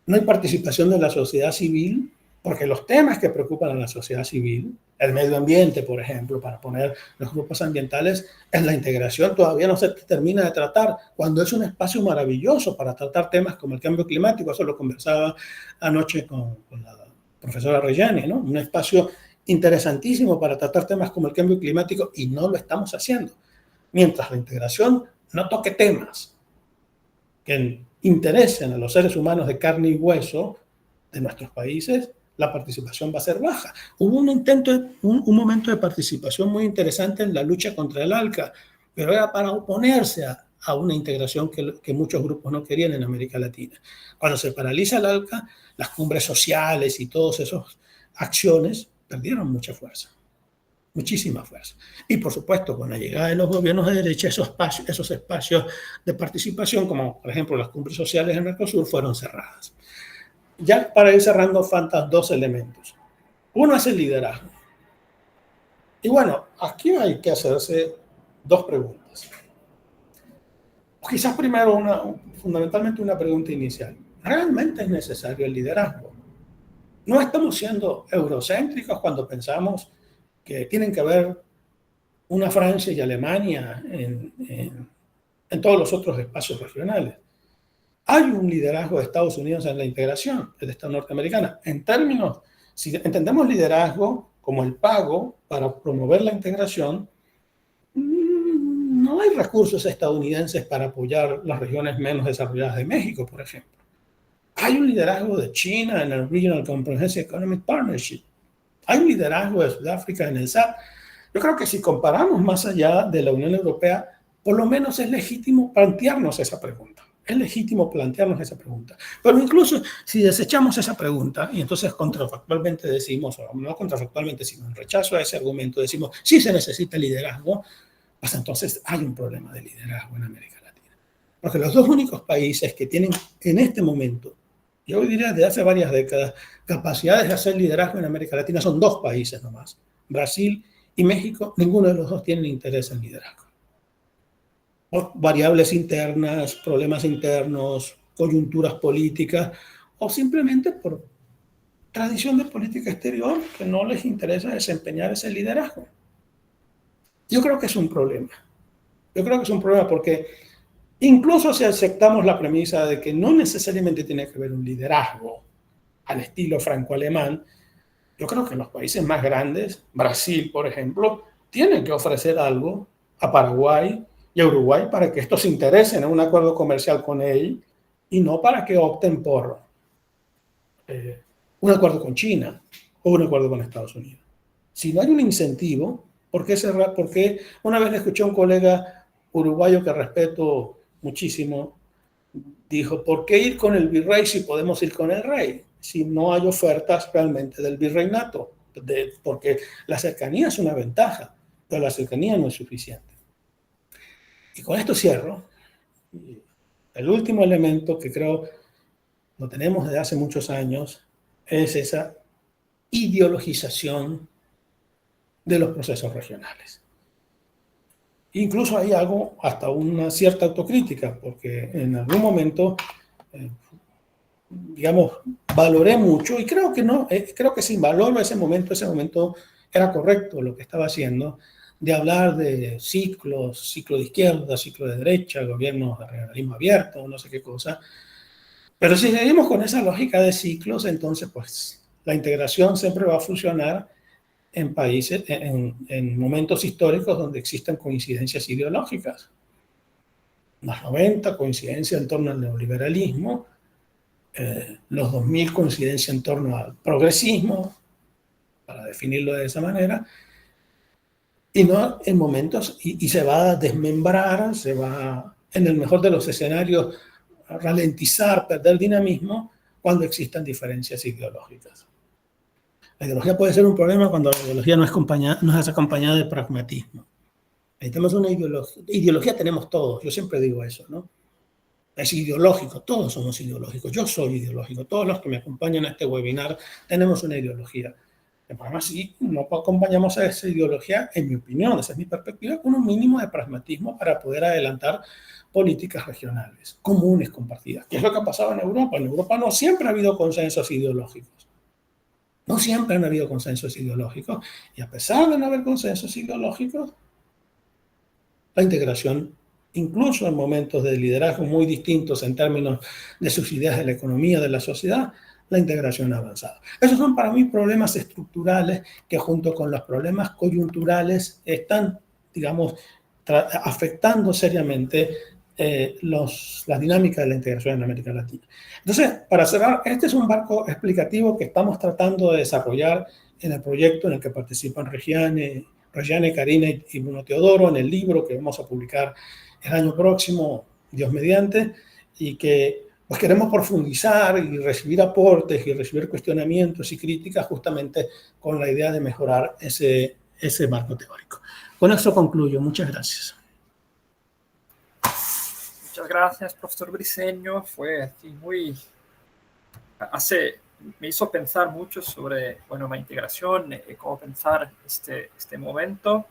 No hay participación de la sociedad civil, porque los temas que preocupan a la sociedad civil, el medio ambiente, por ejemplo, para poner los grupos ambientales, en la integración todavía no se termina de tratar, cuando es un espacio maravilloso para tratar temas como el cambio climático. Eso lo conversaba anoche con la profesora Reyani, ¿no? Un espacio interesantísimo para tratar temas como el cambio climático, y no lo estamos haciendo. Mientras la integración no toque temas que interesen a los seres humanos de carne y hueso de nuestros países, la participación va a ser baja. Hubo un momento de participación muy interesante en la lucha contra el ALCA, pero era para oponerse a a una integración que muchos grupos no querían en América Latina. Cuando se paraliza el ALCA, las cumbres sociales y todas esas acciones perdieron mucha fuerza, muchísima fuerza. Y por supuesto, con la llegada de los gobiernos de derecha, esos espacios de participación, como por ejemplo las cumbres sociales en Mercosur, fueron cerradas. Ya para ir cerrando, faltan dos elementos. Uno es el liderazgo. Y bueno, aquí hay que hacerse dos preguntas. O quizás primero, fundamentalmente una pregunta inicial. ¿Realmente es necesario el liderazgo? No estamos siendo eurocéntricos cuando pensamos que tienen que haber una Francia y Alemania en todos los otros espacios regionales. Hay un liderazgo de Estados Unidos en la integración del Estado norteamericano. En términos, si entendemos liderazgo como el pago para promover la integración, no hay recursos estadounidenses para apoyar las regiones menos desarrolladas de México, por ejemplo. Hay un liderazgo de China en el Regional Comprehensive Economic Partnership. Hay un liderazgo de Sudáfrica en el SAP. Yo creo que si comparamos más allá de la Unión Europea, por lo menos es legítimo plantearnos esa pregunta. Es legítimo plantearnos esa pregunta. Pero incluso si desechamos esa pregunta y entonces contrafactualmente decimos, o no contrafactualmente, sino en rechazo a ese argumento, decimos, sí se necesita liderazgo, pues entonces hay un problema de liderazgo en América Latina. Porque los dos únicos países que tienen en este momento, yo diría desde hace varias décadas, capacidades de hacer liderazgo en América Latina son dos países nomás, Brasil y México. Ninguno de los dos tiene interés en liderazgo. Por variables internas, problemas internos, coyunturas políticas, o simplemente por tradición de política exterior que no les interesa desempeñar ese liderazgo. Yo creo que es un problema. Yo creo que es un problema porque incluso si aceptamos la premisa de que no necesariamente tiene que haber un liderazgo al estilo franco-alemán, yo creo que los países más grandes, Brasil, por ejemplo, tienen que ofrecer algo a Paraguay y a Uruguay para que estos se interesen en un acuerdo comercial con él y no para que opten por un acuerdo con China o un acuerdo con Estados Unidos. Si no hay un incentivo, ¿por qué cerrar? Porque una vez le escuché a un colega uruguayo que respeto muchísimo, dijo, ¿por qué ir con el virrey si podemos ir con el rey? Si no hay ofertas realmente del virreinato, porque la cercanía es una ventaja, pero la cercanía no es suficiente. Y con esto cierro. El último elemento que creo lo tenemos desde hace muchos años es esa ideologización de los procesos regionales. Incluso ahí hago hasta una cierta autocrítica, porque en algún momento, digamos, valoré mucho y creo que sin valor ese momento era correcto lo que estaba haciendo, de hablar de ciclo de izquierda, ciclo de derecha, gobiernos de regionalismo abierto, no sé qué cosa. Pero si seguimos con esa lógica de ciclos, entonces pues la integración siempre va a funcionar en países, en momentos históricos donde existen coincidencias ideológicas. Los 90, coincidencia en torno al neoliberalismo, los 2000, coincidencia en torno al progresismo, para definirlo de esa manera, y no en momentos, y se va a desmembrar, se va, en el mejor de los escenarios, a ralentizar, perder dinamismo cuando existan diferencias ideológicas. La ideología puede ser un problema cuando la ideología no es acompañada de pragmatismo. Necesitamos una ideología. Ideología tenemos todos, yo siempre digo eso, ¿no? Es ideológico, todos somos ideológicos, yo soy ideológico, todos los que me acompañan a este webinar tenemos una ideología. El problema es si no acompañamos a esa ideología, en mi opinión, esa es mi perspectiva, con un mínimo de pragmatismo para poder adelantar políticas regionales comunes, compartidas. ¿Qué es lo que ha pasado en Europa? En Europa no siempre ha habido consensos ideológicos. No siempre han habido consensos ideológicos, y a pesar de no haber consensos ideológicos, la integración, incluso en momentos de liderazgo muy distintos en términos de sus ideas de la economía, de la sociedad, la integración ha avanzado. Esos son para mí problemas estructurales que junto con los problemas coyunturales están, digamos, afectando seriamente la dinámica de la integración en América Latina. Entonces, para cerrar, este es un marco explicativo que estamos tratando de desarrollar en el proyecto en el que participan Regiane, Karina y Bruno Teodoro, en el libro que vamos a publicar el año próximo, Dios mediante, y que pues queremos profundizar y recibir aportes y recibir cuestionamientos y críticas justamente con la idea de mejorar ese marco teórico. Con eso concluyo. Muchas gracias. Muchas gracias, profesor Briceño. Fue así muy... me hizo pensar mucho sobre, bueno, la integración, cómo pensar este momento.